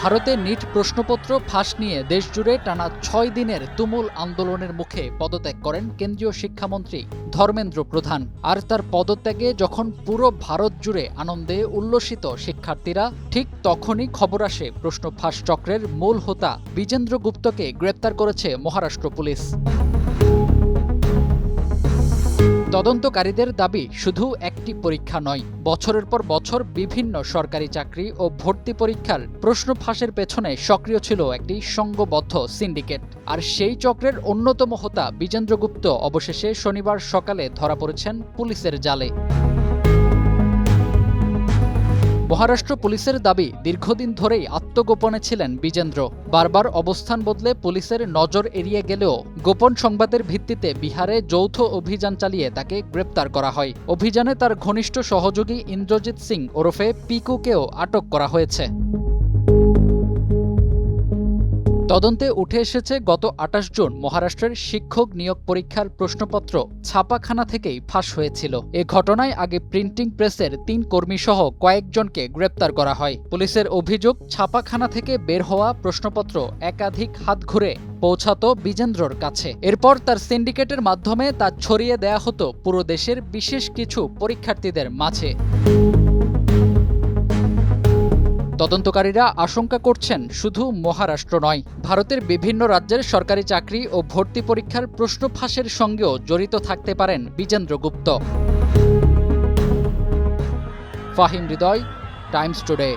ভারতে নিট প্রশ্নপত্র ফাঁস নিয়ে দেশজুড়ে টানা ৬ দিনের তুমুল আন্দোলনের মুখে পদত্যাগ করেন কেন্দ্রীয় শিক্ষামন্ত্রী ধর্মেন্দ্র প্রধান। আর তার পদত্যাগে যখন পুরো ভারত জুড়ে আনন্দে উল্লসিত শিক্ষার্থীরা, ঠিক তখনই খবর আসে প্রশ্ন ফাঁস চক্রের মূল হোতা বিজেন্দ্র গুপ্তকে গ্রেপ্তার করেছে মহারাষ্ট্র পুলিশ। তদন্তকারীদের দাবি, শুধু একটি পরীক্ষা নয়, বছরের পর বছর বিভিন্ন সরকারি চাকরি ও ভর্তি পরীক্ষার প্রশ্ন ফাঁসের পেছনে সক্রিয় ছিল একটি সংঘবদ্ধ সিন্ডিকেট। আর সেই চক্রের অন্যতম হোতা বিজেন্দ্র গুপ্ত অবশেষে শনিবার সকালে ধরা পড়েছেন পুলিশের জালে। মহারাষ্ট্র পুলিশের দাবি, দীর্ঘদিন ধরেই আত্মগোপনে ছিলেন বিজেন্দ্র। বারবার অবস্থান বদলে পুলিশের নজর এড়িয়ে গেলেও গোপন সংবাদের ভিত্তিতে বিহারে যৌথ অভিযান চালিয়ে তাকে গ্রেপ্তার করা হয়। অভিযানে তার ঘনিষ্ঠ সহযোগী ইন্দ্রজিৎ সিং ওরফে পিকুকেও আটক করা হয়েছে। তদন্তে উঠে এসেছে, গত ২৮ জুন মহারাষ্ট্রের শিক্ষক নিয়োগ পরীক্ষার প্রশ্নপত্র ছাপাখানা থেকেই ফাঁস হয়েছিল। এ ঘটনায় আগে প্রিন্টিং প্রেসের ৩ কর্মীসহ কয়েকজনকে গ্রেপ্তার করা হয়। পুলিশের অভিযোগ, ছাপাখানা থেকে বের হওয়া প্রশ্নপত্র একাধিক হাত ঘুরে পৌঁছাতো বিজেন্দ্রর কাছে। এরপর তার সিন্ডিকেটের মাধ্যমে তা ছড়িয়ে দেয়া হতো পুরো দেশের বিশেষ কিছু পরীক্ষার্থীদের মাঝে। তদন্তকারীরা আশঙ্কা করছেন, শুধু মহারাষ্ট্র নয়, ভারতের বিভিন্ন রাজ্যের সরকারি চাকরি ও ভর্তি পরীক্ষার প্রশ্ন ফাঁসের সঙ্গেও জড়িত থাকতে পারেন বিজেন্দ্র গুপ্ত। ফাহিম হৃদয়, টাইমস টুডে।